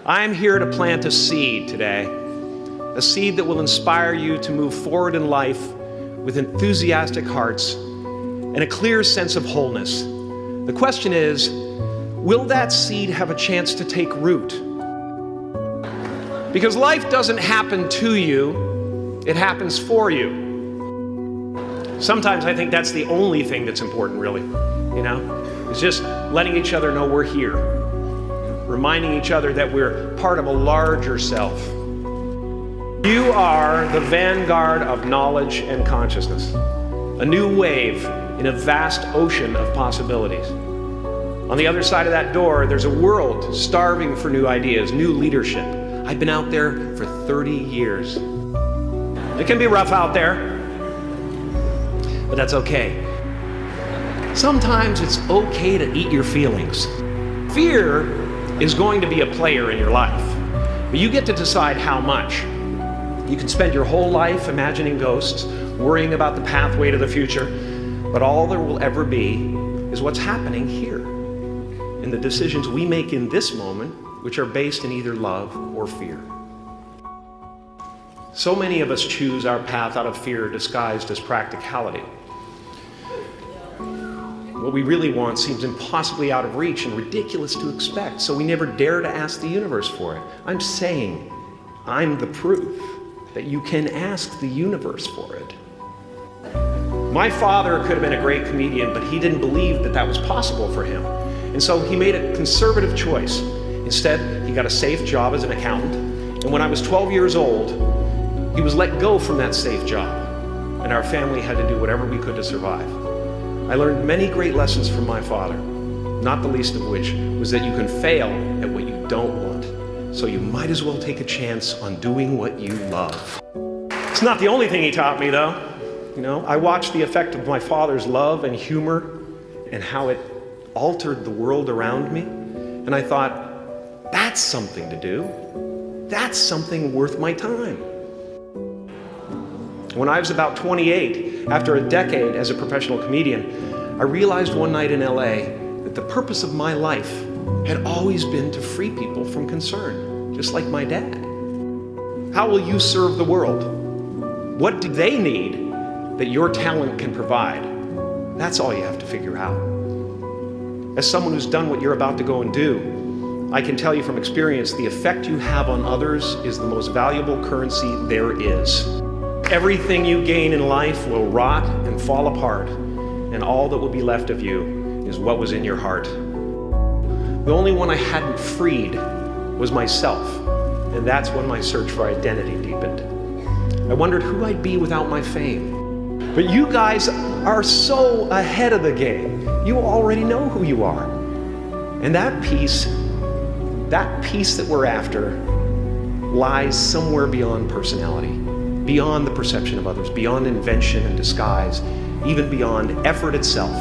I'm here to plant a seed today, a seed that will inspire you to move forward in life with enthusiastic hearts and a clear sense of wholeness. The question is, will that seed have a chance to take root? Because life doesn't happen to you, it happens for you. Sometimes I think that's the only thing that's important, really, It's just letting each other know we're here, reminding each other that we're part of a larger self. You are the vanguard of knowledge and consciousness, a new wave in a vast ocean of possibilities. On the other side of that door, there's a world starving for new ideas, new leadership. I've been out there for 30 years. It can be rough out there, but that's okay. Sometimes it's okay to eat your feelings. Fear is going to be a player in your life, but you get to decide how much. You can spend your whole life imagining ghosts, worrying about the pathway to the future, but all there will ever be is what's happening here, and the decisions we make in this moment, which are based in either love or fear. So many of us choose our path out of fear disguised as practicality. What we really want seems impossibly out of reach and ridiculous to expect, so we never dare to ask the universe for it. I'm saying, I'm the proof that you can ask the universe for it. My father could have been a great comedian, but he didn't believe that that was possible for him. And so he made a conservative choice. Instead, he got a safe job as an accountant. And when I was 12 years old, he was let go from that safe job. And our family had to do whatever we could to survive. I learned many great lessons from my father, not the least of which was that you can fail at what you don't want. So you might as well take a chance on doing what you love. It's not the only thing he taught me, though. I watched the effect of my father's love and humor and how it altered the world around me. And I thought, that's something to do. That's something worth my time. When I was about 28, after a decade as a professional comedian, I realized one night in LA that the purpose of my life had always been to free people from concern, just like my dad. How will you serve the world? What do they need that your talent can provide? That's all you have to figure out. As someone who's done what you're about to go and do, I can tell you from experience, the effect you have on others is the most valuable currency there is. Everything you gain in life will rot and fall apart, and all that will be left of you is what was in your heart. The only one I hadn't freed was myself, and that's when my search for identity deepened. I wondered who I'd be without my fame. But you guys are so ahead of the game. You already know who you are. And that peace that we're after lies somewhere beyond personality, beyond the perception of others, beyond invention and disguise, even beyond effort itself.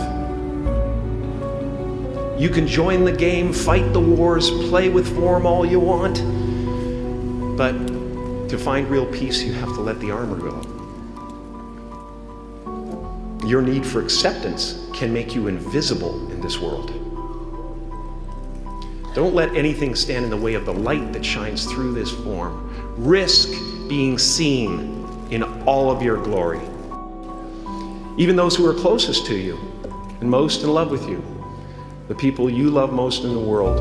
You can join the game, fight the wars, play with form all you want, but to find real peace, you have to let the armor go. Your need for acceptance can make you invisible in this world. Don't let anything stand in the way of the light that shines through this form. Risk being seen in all of your glory. Even those who are closest to you and most in love with you, the people you love most in the world,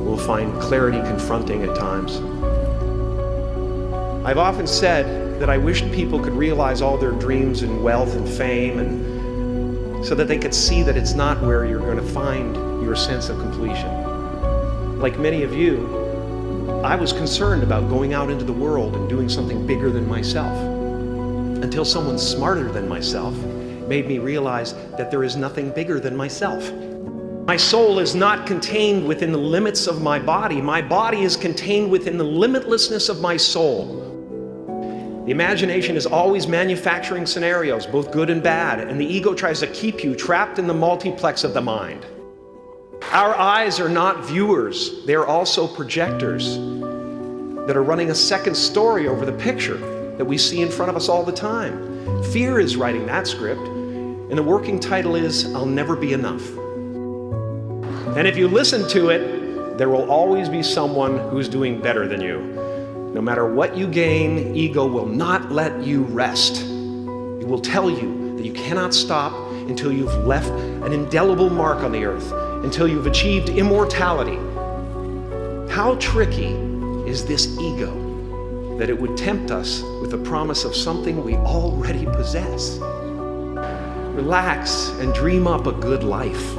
will find clarity confronting at times. I've often said that I wished people could realize all their dreams in wealth and fame, and so that they could see that it's not where you're going to find your sense of completion. Like many of you, I was concerned about going out into the world and doing something bigger than myself, until someone smarter than myself made me realize that there is nothing bigger than myself. My soul is not contained within the limits of my body. My body is contained within the limitlessness of my soul. The imagination is always manufacturing scenarios, both good and bad, and the ego tries to keep you trapped in the multiplex of the mind. Our eyes are not viewers, they're also projectors that are running a second story over the picture that we see in front of us all the time. Fear is writing that script, and the working title is, I'll Never Be Enough. And if you listen to it, there will always be someone who's doing better than you. No matter what you gain, ego will not let you rest. It will tell you that you cannot stop until you've left an indelible mark on the earth, until you've achieved immortality. How tricky is this ego that it would tempt us with the promise of something we already possess? Relax and dream up a good life.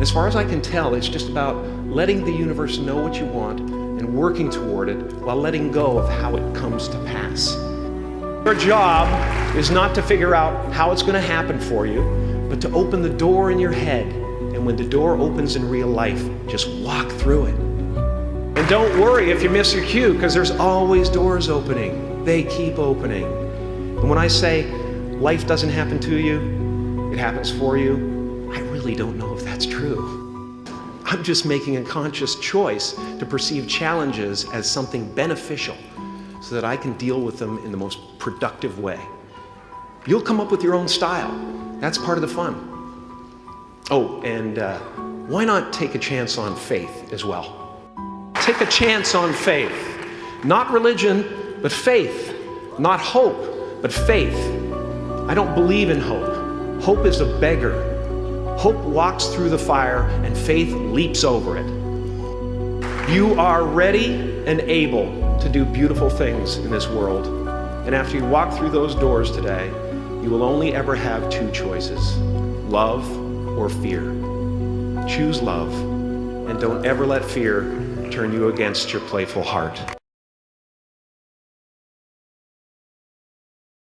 As far as I can tell, it's just about letting the universe know what you want and working toward it while letting go of how it comes to pass. Your job is not to figure out how it's going to happen for you, but to open the door in your head. And when the door opens in real life, just walk through it. And don't worry if you miss your cue, because there's always doors opening. They keep opening. And when I say life doesn't happen to you, it happens for you, I really don't know if that's true. I'm just making a conscious choice to perceive challenges as something beneficial so that I can deal with them in the most productive way. You'll come up with your own style. That's part of the fun. Oh, and why not take a chance on faith as well? Take a chance on faith. Not religion, but faith. Not hope, but faith. I don't believe in hope. Hope is a beggar. Hope walks through the fire and faith leaps over it. You are ready and able to do beautiful things in this world. And after you walk through those doors today, you will only ever have two choices: love or fear. Choose love, and don't ever let fear turn you against your playful heart.